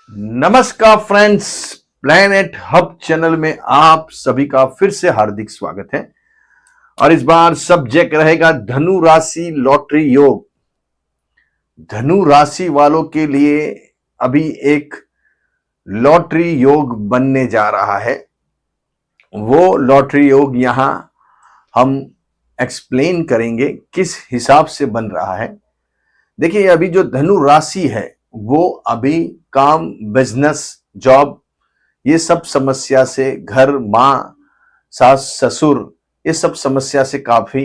नमस्कार friends, planet hub channel में आप सभी का फिर से हार्दिक स्वागत है। और इस बार सब्जेक्ट रहेगा धनु राशि लॉटरी योग। धनु राशि वालों के लिए अभी एक लॉटरी योग बनने जा रहा है। वो लॉटरी योग यहां हम एक्सप्लेन करेंगे किस हिसाब से बन रहा है। देखिए, अभी जो धनु राशि है वो अभी काम, बिजनेस, जॉब, ये सब समस्या से, घर, माँ, सास, ससुर, ये सब समस्या से काफी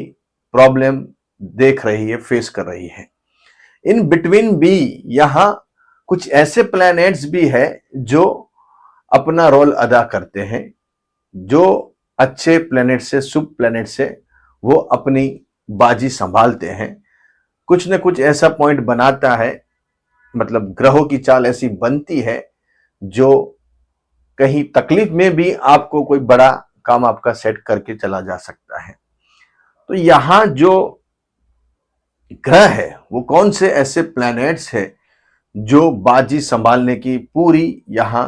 प्रॉब्लम देख रही है, फेस कर रही है। इन बिटवीन भी यहां कुछ ऐसे प्लैनेट्स भी है जो अपना रोल अदा करते हैं। जो अच्छे प्लैनेट से, शुभ प्लैनेट से वो अपनी बाजी संभालते हैं। कुछ न कुछ ऐसा पॉइंट बनाता है, मतलब ग्रहों की चाल ऐसी बनती है जो कहीं तकलीफ में भी आपको कोई बड़ा काम आपका सेट करके चला जा सकता है। तो यहां जो ग्रह है वो कौन से ऐसे प्लैनेट्स है जो बाजी संभालने की पूरी यहां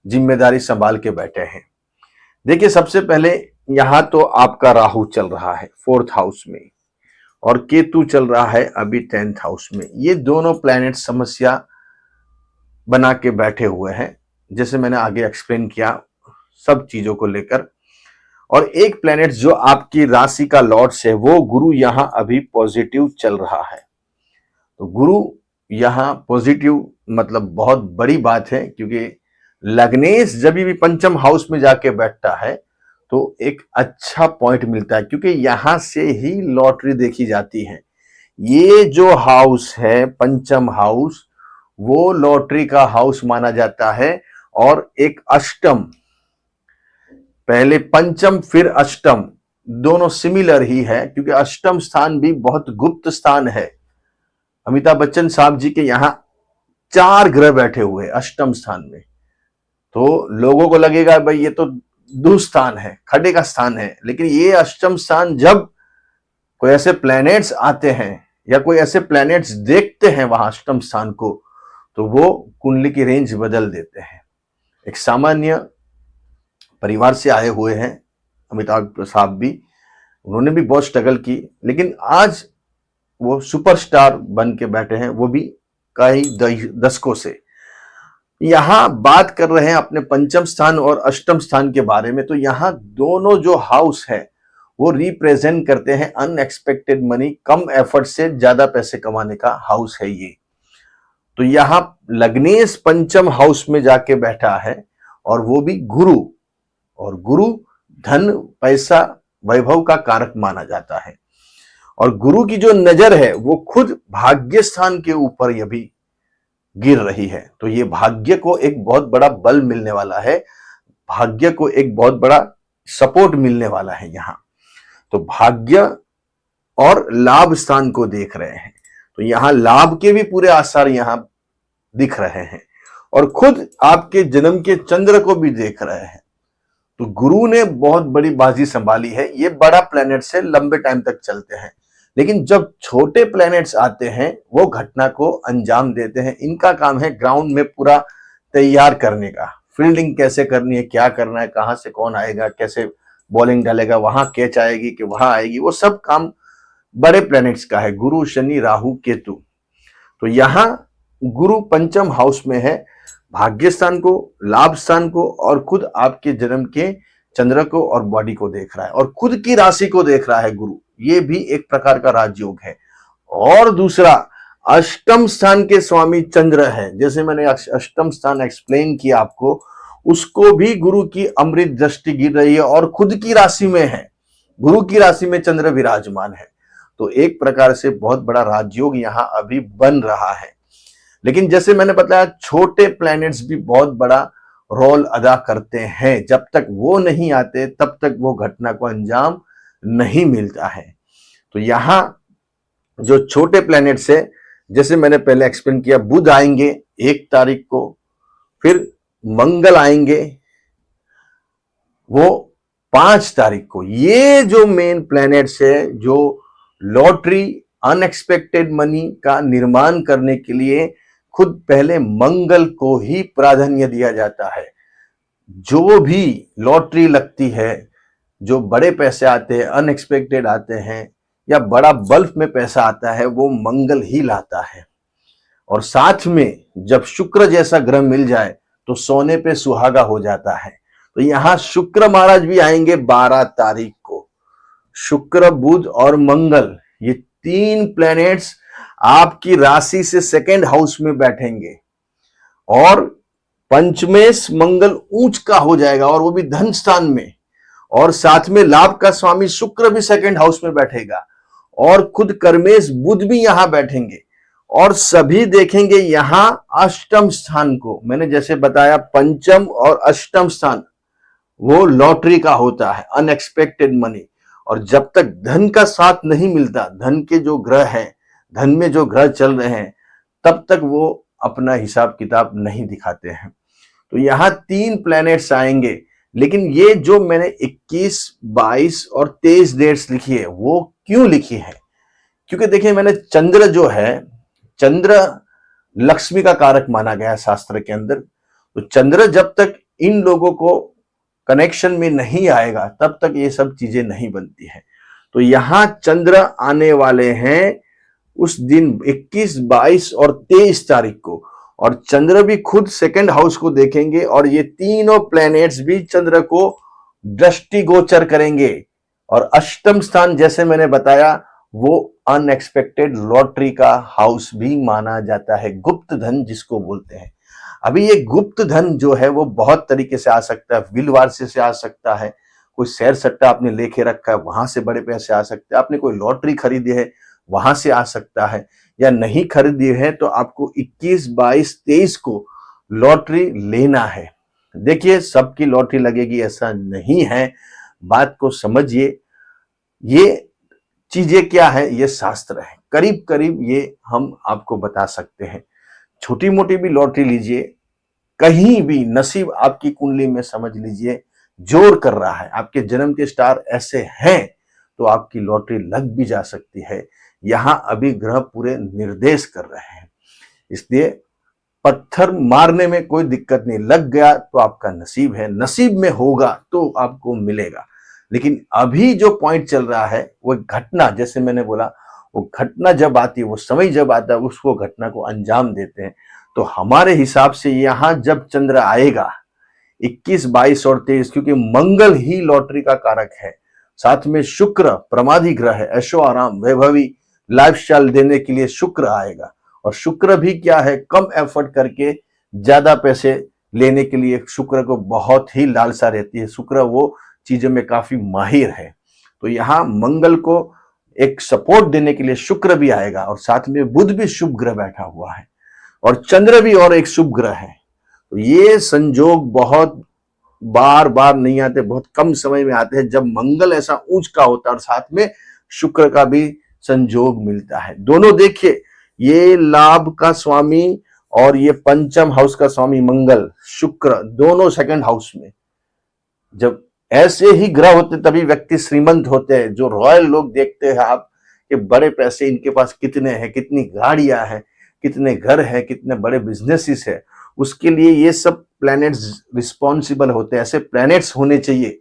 जिम्मेदारी संभाल के बैठे हैं। देखिए, सबसे पहले यहां तो आपका राहु चल रहा है 4th हाउस में और केतु चल रहा है अभी 10th हाउस में। ये दोनों प्लैनेट समस्या बना के बैठे हुए हैं, जैसे मैंने आगे एक्सप्लेन किया सब चीजों को लेकर। और एक प्लैनेट जो आपकी राशि का लॉर्ड्स है वो गुरु यहां अभी पॉजिटिव चल रहा है। तो गुरु यहां पॉजिटिव मतलब बहुत बड़ी बात है, क्योंकि लग्नेश जब भी पंचम हाउस में जाके बैठता है तो एक अच्छा पॉइंट मिलता है, क्योंकि यहां से ही लॉटरी देखी जाती है। ये जो हाउस है पंचम हाउस, वो लॉटरी का हाउस माना जाता है। और एक अष्टम, पहले पंचम फिर अष्टम, दोनों सिमिलर ही है, क्योंकि अष्टम स्थान भी बहुत गुप्त स्थान है। अमिताभ बच्चन साहब जी के यहां 4 ग्रह बैठे हुए अष्टम स्थान में। तो लोगों को लगेगा भाई ये तो दुस्थान है, खड्डे का स्थान है, लेकिन ये अष्टम स्थान जब कोई ऐसे प्लैनेट्स आते हैं या कोई ऐसे प्लैनेट्स देखते हैं वहां अष्टम स्थान को, तो वो कुंडली की रेंज बदल देते हैं। एक सामान्य परिवार से आए हुए हैं अमिताभ साहब भी, उन्होंने भी बहुत स्ट्रगल की, लेकिन आज वो सुपरस्टार बन के बैठे हैं, वो भी कई दशकों से। यहां बात कर रहे हैं अपने पंचम स्थान और अष्टम स्थान के बारे में। तो यहां दोनों जो हाउस है वो रिप्रेजेंट करते हैं अनएक्सपेक्टेड मनी, कम एफर्ट से ज्यादा पैसे कमाने का हाउस है ये। तो यहां लग्नेश पंचम हाउस में जाके बैठा है, और वो भी गुरु। और गुरु धन, पैसा, वैभव का कारक माना जाता है। और गुरु की जो नजर है वो खुद भाग्य स्थान के ऊपर ये भी गिर रही है। तो ये भाग्य को एक बहुत बड़ा बल मिलने वाला है, भाग्य को एक बहुत बड़ा सपोर्ट मिलने वाला है यहां। तो भाग्य और लाभ स्थान को देख रहे हैं, तो यहां लाभ के भी पूरे आसार यहां दिख रहे हैं। और खुद आपके जन्म के चंद्र को भी देख रहे हैं। तो गुरु ने बहुत बड़ी बाजी संभाली है। ये बड़ा प्लैनेट से लंबे टाइम तक चलते हैं, लेकिन जब छोटे प्लैनेट्स आते हैं वो घटना को अंजाम देते हैं। इनका काम है ग्राउंड में पूरा तैयार करने का, फील्डिंग कैसे करनी है, क्या करना है, कहां से कौन आएगा, कैसे बॉलिंग डालेगा, वहां कैच आएगी कि वहां आएगी, वो सब काम बड़े प्लैनेट्स का है, गुरु, शनि, राहु, केतु। तो यहां गुरु पंचम हाउस में है, भाग्य स्थान को, लाभ स्थान को, और खुद आपके जन्म के चंद्र को और बॉडी को देख रहा है, और खुद की राशि को देख रहा है गुरु। ये भी एक प्रकार का राजयोग है। और दूसरा, अष्टम स्थान के स्वामी चंद्र है, जैसे मैंने अष्टम स्थान एक्सप्लेन किया आपको, उसको भी गुरु की अमृत दृष्टि गिर रही है और खुद की राशि में है, गुरु की राशि में चंद्र विराजमान है। तो एक प्रकार से बहुत बड़ा राजयोग यहां अभी बन रहा है। लेकिन जैसे मैंने बताया, छोटे प्लैनेट्स भी बहुत बड़ा रोल अदा करते हैं। जब तक वो नहीं आते तब तक वो घटना को अंजाम नहीं मिलता है। तो यहां जो छोटे प्लैनेट्स है, जैसे मैंने पहले एक्सप्लेन किया, बुध आएंगे 1 तारीख को, फिर मंगल आएंगे वो 5 तारीख को। ये जो मेन प्लैनेट्स है जो लॉटरी, अनएक्सपेक्टेड मनी का निर्माण करने के लिए खुद पहले मंगल को ही प्राधान्य दिया जाता है। जो भी लॉटरी लगती है, जो बड़े पैसे आते हैं, अनएक्सपेक्टेड आते हैं, या बड़ा बल्क में पैसा आता है, वो मंगल ही लाता है। और साथ में जब शुक्र जैसा ग्रह मिल जाए तो सोने पे सुहागा हो जाता है। तो यहां शुक्र महाराज भी आएंगे 12 तारीख को। शुक्र, बुध और मंगल, ये तीन प्लैनेट्स आपकी राशि से सेकंड हाउस में बैठेंगे और पंचमेश मंगल ऊंच का हो जाएगा, और वो भी धन स्थान में। और साथ में लाभ का स्वामी शुक्र भी सेकंड हाउस में बैठेगा, और खुद कर्मेश बुध भी यहां बैठेंगे। और सभी देखेंगे यहां अष्टम स्थान को। मैंने जैसे बताया, पंचम और अष्टम स्थान वो लॉटरी का होता है, अनएक्सपेक्टेड मनी। और जब तक धन का साथ नहीं मिलता, धन के जो ग्रह हैं, धन में जो ग्रह चल रहे हैं, तब तक वो अपना हिसाब किताब नहीं दिखाते हैं। तो यहां तीन प्लैनेट्स आएंगे। लेकिन ये जो मैंने 21, 22 और 23 डेट्स लिखी है, वो क्यों लिखी है? क्योंकि देखिए, मैंने चंद्र जो है, चंद्र लक्ष्मी का कारक माना गया है शास्त्र के अंदर। तो चंद्र जब तक इन लोगों को कनेक्शन में नहीं आएगा, तब तक ये सब चीजें नहीं बनती है। तो यहां चंद्र आने वाले हैं उस दिन 21, 22 और 23 तारीख को। और चंद्र भी खुद सेकंड हाउस को देखेंगे, और ये तीनों प्लैनेट्स भी चंद्र को दृष्टि गोचर करेंगे। और अष्टम स्थान, जैसे मैंने बताया, वो अनएक्सपेक्टेड लॉटरी का हाउस भी माना जाता है, गुप्त धन जिसको बोलते हैं। अभी ये गुप्त धन जो है वो बहुत तरीके से आ सकता है। विलवार से आ सकता है, कोई शेयर सट्टा आपने लेके रखा है, वहां से बड़े पैसे आ सकते हैं। आपने कोई लॉटरी खरीदी है, वहां से आ सकता है। या नहीं खरीदी है तो आपको 21, 22, 23 को लॉटरी लेना है। देखिए, सबकी लॉटरी लगेगी ऐसा नहीं है, बात को समझिए। ये चीजें क्या है, ये शास्त्र है, करीब करीब ये हम आपको बता सकते हैं। छोटी मोटी भी लॉटरी लीजिए, कहीं भी नसीब आपकी कुंडली में समझ लीजिए जोर कर रहा है, आपके जन्म के स्टार ऐसे हैं, तो आपकी लॉटरी लग भी जा सकती है। यहां अभी ग्रह पूरे निर्देश कर रहे हैं, इसलिए पत्थर मारने में कोई दिक्कत नहीं। लग गया तो आपका नसीब है, नसीब में होगा तो आपको मिलेगा। लेकिन अभी जो पॉइंट चल रहा है, वो घटना, जैसे मैंने बोला, वो घटना जब आती है, वो समय जब आता है, उसको घटना को अंजाम देते हैं। तो हमारे हिसाब से यहां जब चंद्र आएगा 21, 22 और 23, क्योंकि मंगल ही लॉटरी का कारक है, साथ में शुक्र प्रमादी ग्रह है, ऐशो आराम वैभवी लाइफस्टाइल देने के लिए शुक्र आएगा। और शुक्र भी क्या है, कम एफर्ट करके ज्यादा पैसे लेने के लिए शुक्र को बहुत ही लालसा रहती है। शुक्र वो चीजों में काफी माहिर है। तो यहाँ मंगल को एक सपोर्ट देने के लिए शुक्र भी आएगा, और साथ में बुध भी शुभ ग्रह बैठा हुआ है, और चंद्र भी और एक शुभ ग्रह है। तो ये संजोग बहुत बार बार नहीं आते, बहुत कम समय में आते हैं, जब मंगल ऐसा ऊंच का होता है और साथ में शुक्र का भी संजोग मिलता है। दोनों देखिए, ये लाभ का स्वामी और ये पंचम हाउस का स्वामी मंगल, शुक्र, दोनों सेकंड हाउस में। जब ऐसे ही ग्रह होते तभी व्यक्ति श्रीमंत होते हैं। जो रॉयल लोग देखते हैं आप, कि बड़े पैसे इनके पास कितने हैं, कितनी गाड़ियां हैं, कितने घर हैं, कितने बड़े बिजनेसेस है, उसके लिए ये सब प्लैनेट्स रिस्पॉन्सिबल होते हैं। ऐसे प्लैनेट्स होने चाहिए,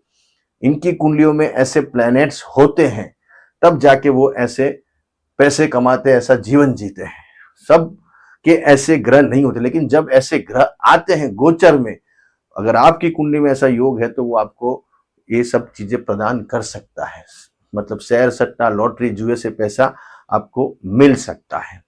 इनकी कुंडलियों में ऐसे प्लैनेट्स होते हैं, तब जाके वो ऐसे पैसे कमाते, ऐसा जीवन जीते हैं। सब के ऐसे ग्रह नहीं होते, लेकिन जब ऐसे ग्रह आते हैं गोचर में, अगर आपकी कुंडली में ऐसा योग है, तो वो आपको ये सब चीजें प्रदान कर सकता है। मतलब शेयर सट्टा, लॉटरी, जुए से पैसा आपको मिल सकता है।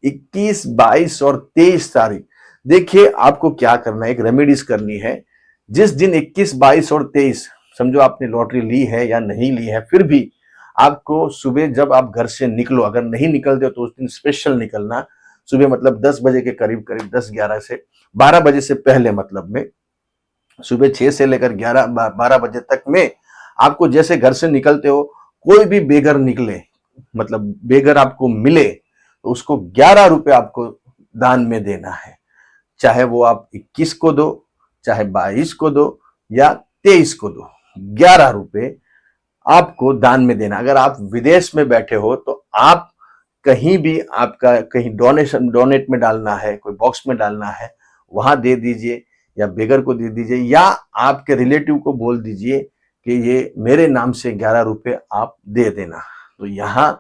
21, 22 और 23 तारीख, देखिए आपको क्या करना है, एक रेमेडीज करनी है। जिस दिन 21, 22 और 23, समझो आपने लॉटरी ली है या नहीं ली है, फिर भी आपको सुबह जब आप घर से निकलो, अगर नहीं निकलते हो तो उस दिन स्पेशल निकलना। सुबह मतलब 10 बजे के करीब करीब, 10, 11 से 12 बजे से पहले, मतलब में सुबह 6 से लेकर 11, 12 बजे तक में आपको जैसे घर से निकलते हो, कोई भी बेगर निकले, मतलब बेगर आपको मिले, तो उसको 11 रुपए आपको दान में देना है। चाहे वो आप 21 को दो, चाहे 22 को दो, या 23 को दो, 11 रुपए आपको दान में देना। अगर आप विदेश में बैठे हो तो आप कहीं भी आपका कहीं डोनेट में डालना है, कोई बॉक्स में डालना है, वहां दे दीजिए या बेगर को दे दीजिए या आपके रिलेटिव को बोल दीजिए कि ये मेरे नाम से 11 रुपए आप दे देना। तो यहाँ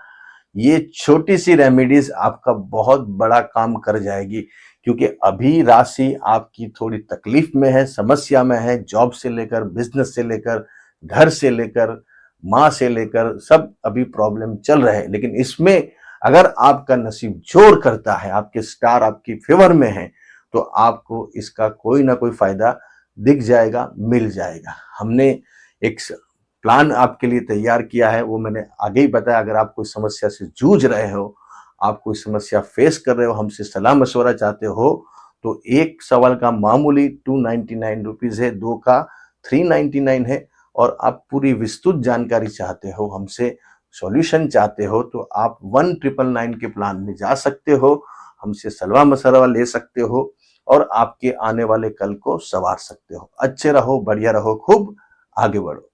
ये छोटी सी रेमेडीज आपका बहुत बड़ा काम कर जाएगी, क्योंकि अभी राशि आपकी थोड़ी तकलीफ में है, समस्या में है, जॉब से लेकर, बिजनेस से लेकर, घर से लेकर, माँ से लेकर सब अभी प्रॉब्लम चल रहे हैं। लेकिन इसमें अगर आपका नसीब जोर करता है, आपके स्टार आपकी फेवर में है, तो आपको इसका कोई ना कोई फायदा दिख जाएगा, मिल जाएगा। हमने एक प्लान आपके लिए तैयार किया है, वो मैंने आगे ही बताया। अगर आप कोई समस्या से जूझ रहे हो, आप कोई समस्या फेस कर रहे हो, हमसे सलाह मशवरा चाहते हो, तो एक सवाल का मामूली 299 रुपीज है, दो का 399 है। और आप पूरी विस्तृत जानकारी चाहते हो, हमसे सॉल्यूशन चाहते हो, तो आप 1999 के प्लान में जा सकते हो, हमसे सलाह मशवरा ले सकते हो और आपके आने वाले कल को संवार सकते हो। अच्छे रहो, बढ़िया रहो, खूब आगे बढ़ो।